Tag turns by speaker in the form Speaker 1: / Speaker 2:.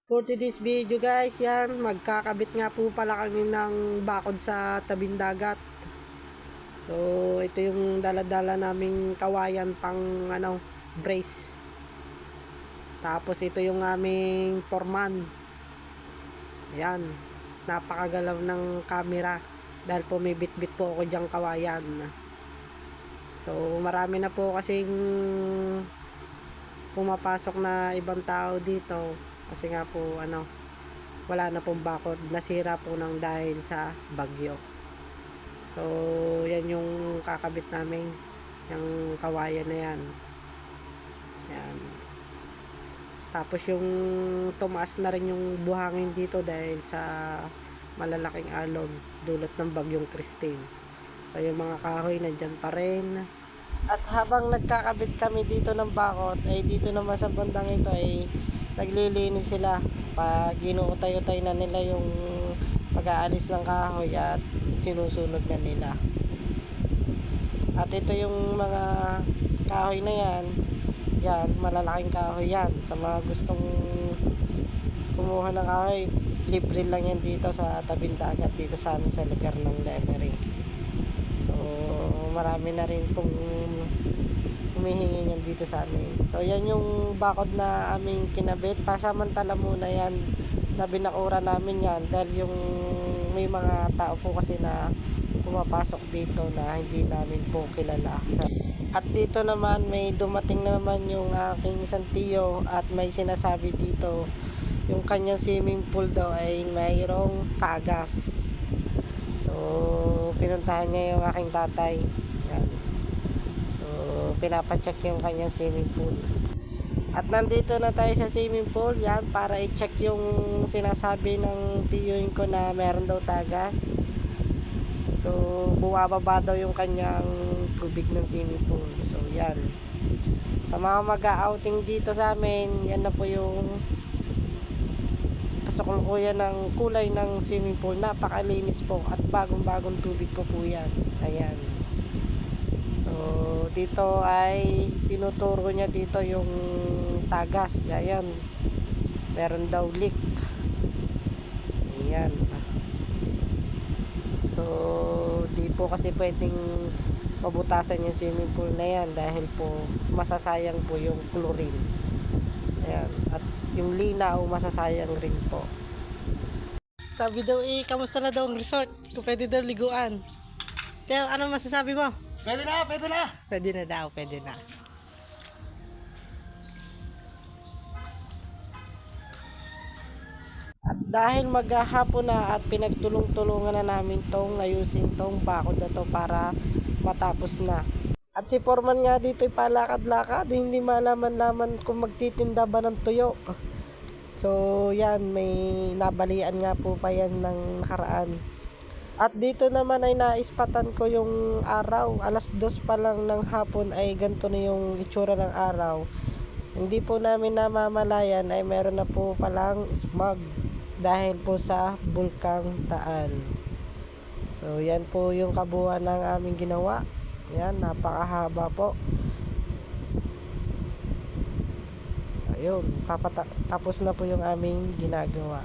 Speaker 1: For today's video guys, yan, magkakabit nga po pala kami ng bakod sa tabing dagat. So, ito yung dala-dala naming kawayan pang brace. Tapos ito yung aming foreman. Ayan, napakagalaw ng camera dahil po may bit-bit po ako dyang kawayan. So, marami na po kasing pumapasok na ibang tao dito. Kasi nga po wala na pong bakod, nasira po ng dahil sa bagyo. So yan yung kakabit namin, yung kawayan na yan. Yan. Tapos yung tumaas na rin yung buhangin dito dahil sa malalaking alon dulot ng bagyong Christine. So yung mga kahoy nandyan pa rin. At habang nagkakabit kami dito ng bakod, ay dito naman sa bandang ito ay naglilinis sila. Pag ginuutay-utay na nila yung pag-aalis ng kahoy at sinusunog na nila. At ito yung mga kahoy na yan, malalaking kahoy yan. Sa mga gustong kumuha ng kahoy, libre lang yan dito sa tabing dagat, dito sa amin sa lugar ng Lemery. So marami na rin pong humihingi yan dito sa amin. So yan yung bakod na aming kinabit. Pasamantala muna yan na binakura namin yan dahil yung may mga tao po kasi na pumapasok dito na hindi namin po kilala. At dito naman may dumating na naman yung aking isang tiyo at may sinasabi dito yung kanyang swimming pool daw ay mayroong tagas. So pinuntahan niya yung aking tatay. Yan. So pinapacheck yung kanyang swimming pool. At nandito na tayo sa swimming pool, yan, para i-check yung sinasabi ng tiyuin ko na meron daw tagas. So bumababa daw yung kanyang tubig ng swimming pool. So yan, sa mga mag-outing dito sa amin, yan na po yung kasukulukuyan ng kulay ng swimming pool. Napakalinis po at bagong-bagong tubig po yan. Ayan. So dito ay tinuturo niya dito yung tagas. Ayan, meron daw leak. Ayan. So di po kasi pwedeng mabutasan yung swimming pool na yan dahil po masasayang po yung chlorine. Ayan. At yung linaw masasayang rin po. Sabi daw kamusta na daw ang resort? Kung pwede daw liguan. Kaya ano masasabi mo?
Speaker 2: Pwede na, pwede na.
Speaker 1: Pwede na daw, pwede na. At dahil maghahapon na at pinagtulong-tulungan na namin tong ayusin tong bakod na to para matapos na. At si Foreman nga dito ay palakad-lakad, hindi malaman-laman kung magtitinda ba ng tuyo. So yan, may nabalian nga po pa yan ng nakaraan. At dito naman ay naispatan ko yung araw. 2:00 pa lang ng hapon ay ganito na yung itsura ng araw. Hindi po namin namamalayan ay meron na po palang smog dahil po sa Bulkang Taal. So yan po yung kabuuan ng aming ginawa. Yan, napakahaba po. Ayun, tapos na po yung aming ginagawa.